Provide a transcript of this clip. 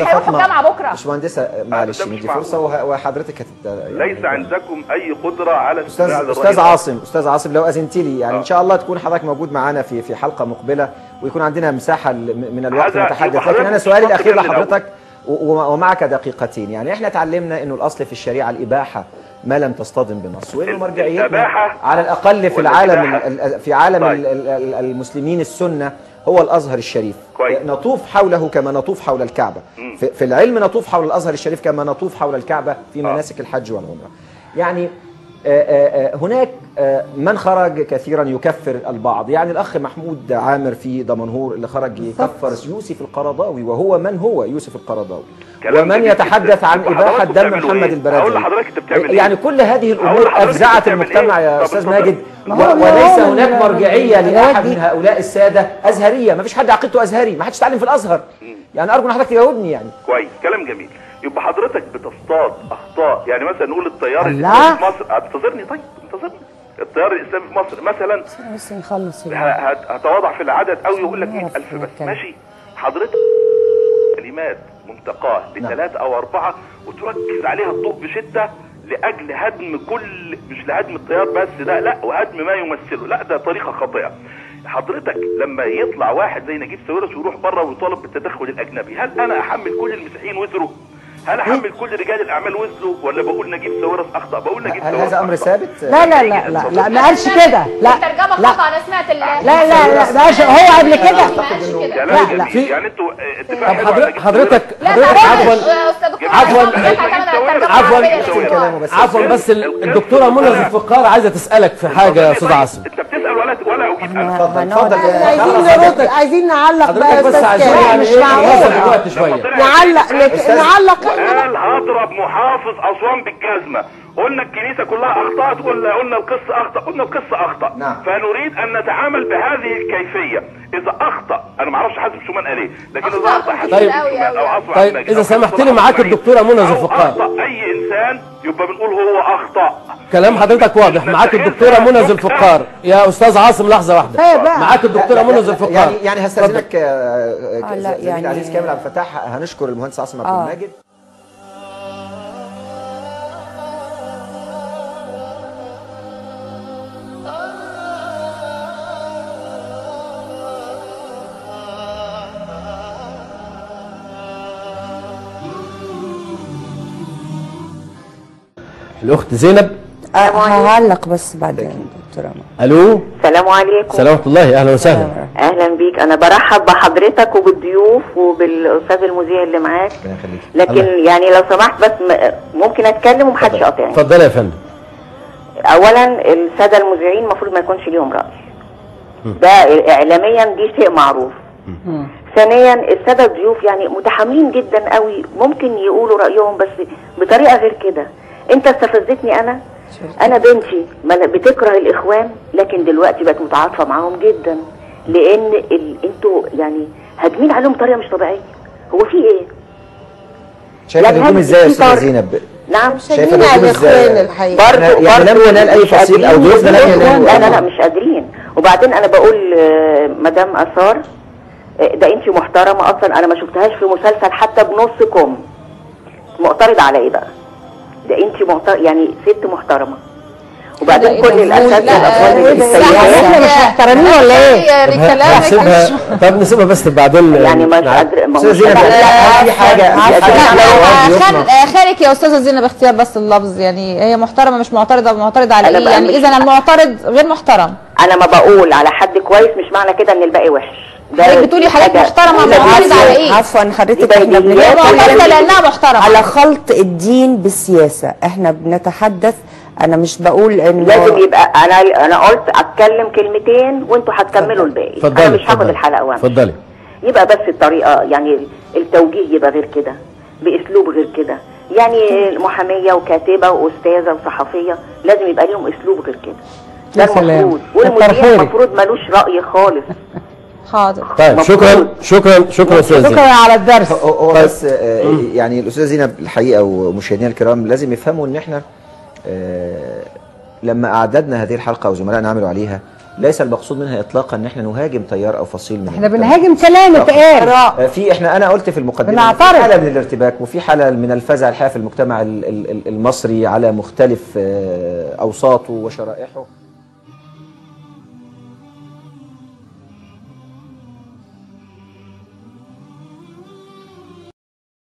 استاذه فاطمه الجامعه بكره. باشمهندسه معلش ندي فرصه وحضرتك ليس عندكم اي قدره على استماع استاذ عاصم لو اذنت لي يعني ان شاء الله تكون حضرتك موجود معانا في حلقه مقبله ويكون عندنا مساحه من الوقت نتحدث. لكن انا سؤالي الاخير لحضرتك ومعك دقيقتين. يعني احنا اتعلمنا انه الاصل في الشريعه الاباحه ما لم تصطدم بنص، وانه مرجعيتنا على الاقل في عالم المسلمين السنه هو الازهر الشريف. نطوف حوله كما نطوف حول الكعبه. في العلم نطوف حول الازهر الشريف كما نطوف حول الكعبه في مناسك الحج والعمره. يعني هناك من خرج كثيرا يكفر البعض، يعني الأخ محمود عامر في دمنهور اللي خرج يكفر يوسف القرضاوي، وهو من هو يوسف القرضاوي؟ ومن يتحدث عن إباحة دم محمد البرادعي. يعني كل هذه الأمور أفزعت المجتمع يا أستاذ ماجد، وليس هناك مرجعية لأحد من هؤلاء السادة أزهرية. ما فيش حد عقيدته أزهري، ما حدش اتعلم في الأزهر. يعني أرجو أن حضرتك تجاوبني. يعني كويس، كلام جميل. يبقى حضرتك بتصطاد اخطاء، يعني مثلا نقول التيار الاسلامي في مصر، انتظرني طيب انتظرني، التيار الاسلامي في مصر مثلا بس نخلص هتواضع في العدد او يقول لك 100,000 بس، ماشي حضرتك كلمات منتقاه ل3 أو 4 وتركز عليها الضوء بشده لاجل هدم كل، مش لهدم التيار بس لا وهدم ما يمثله، لا ده طريقه خاطئه. حضرتك لما يطلع واحد زي نجيب ساويرس ويروح بره ويطالب بالتدخل الاجنبي، هل انا احمل كل المسيحيين وزره؟ هل احمل كل رجال الاعمال وزره؟ ولا بقول نجيب ساويرس اخطا؟ بقول نجيب ساويرس هذا امر ثابت؟ لا ما قالش كده. لا الترجمه خطا. انا سمعت لا ما قالش هو قبل كده. لا يعني انتوا اتفاق. حضرتك عفوا بس الدكتوره منى الفقار عايزه تسالك في حاجه يا استاذ عاصم. انت بتسال ولا اتفضل. عايزين نعلق بقى بس عايزين مش معقول دلوقتي شويه نعلق. قال هضرب محافظ اسوان بالجزمه، قلنا الكنيسه كلها اخطات ولا قلنا القصه اخطا؟ قلنا القصه اخطا. نعم. فنريد ان نتعامل بهذه الكيفيه. اذا اخطا، انا ما اعرفش حازم شومان قال ايه، لكن اذا اخطا حازم شومان او عصر طيب اذا سمحت لي معاك الدكتوره منى الفقار. اخطا اي انسان يبقى بنقول هو اخطا. كلام حضرتك واضح. معاك الدكتوره منى الفقار. يا استاذ عاصم لحظه واحده، معاك الدكتوره منى الفقار. يعني هستاذنك زميلي العزيز كامل عبد الفتاح، هنشكر المهندس عاصم عبد الماجد. الاخت زينب هعلق بس بعدين دكتوره. الو السلام عليكم. السلام ورحمه الله. اهلا وسهلا. اهلا بيك. انا برحب بحضرتك وبالضيوف وبالاستاذ المذيع اللي معاك. لكن يعني لو سمحت بس ممكن اتكلم ومحدش يقاطعني. اتفضلي يا فندم. اولا الساده المذيعين المفروض ما يكونش ليهم راي، ده اعلاميا دي شيء معروف. ثانيا الساده الضيوف يعني متحاملين جدا قوي، ممكن يقولوا رايهم بس بطريقه غير كده. انت استفزتني. انا بنتي بتكره الاخوان، لكن دلوقتي بقت متعاطفه معاهم جدا، لان انتوا يعني هاجمين عليهم بطريقه مش طبيعيه. هو في ايه؟ شايفه الهجوم ازاي يا استاذه زينب؟ نعم شايفه الهجوم ازاي؟ الحقيقه يعني لم ينال اي تفصيل او ضيوفنا لم ينالوا. لا مش قادرين. وبعدين انا بقول مدام اثار ده انت محترمه اصلا، انا ما شفتهاش في مسلسل حتى بنص كم. معترضه على ايه بقى؟ ده انت يعني ست محترمه. وبعدين كل الاساتذه الاطفال احنا مش محترمين ولا ايه؟ طب نسيبها بس بعدين. يعني مش قادره. في حاجه خارج يا استاذه زينب اختيار بس اللفظ، يعني هي محترمه مش معترضه على ايه؟ يعني اذا المعترض غير محترم. انا ما بقول على حد كويس مش معنى كده ان الباقي وحش. حضرتك بتقولي حضرتك محترمه، معترضه على ايه؟ عفوا حضرتك احنا معترضه لانها محترمه على خلط الدين بالسياسه. احنا بنتحدث، انا مش بقول انه لازم يبقى انا قلت اتكلم كلمتين وانتوا هتكملوا الباقي. انا مش هاخد الحلقه وامشي. اتفضلي. يبقى بس الطريقه يعني التوجيه يبقى غير كده، باسلوب غير كده. يعني محاميه وكاتبه واستاذه وصحفيه لازم يبقى لهم اسلوب غير كده. ده المفروض. والمذيع المفروض ملوش راي خالص. حاضر. طيب شكرا استاذ. شكرا على الدرس. هو بس يعني الاستاذه زينب الحقيقه ومشاهدينا الكرام لازم يفهموا ان احنا لما اعددنا هذه الحلقه وزملائنا عملوا عليها ليس المقصود منها اطلاقا ان احنا نهاجم تيار او فصيل من احنا بنهاجم كلام اتقال. انا قلت في المقدمه في حاله من الارتباك وفي حاله من الفزع الحقيقي في المجتمع المصري على مختلف اوساطه وشرائحه.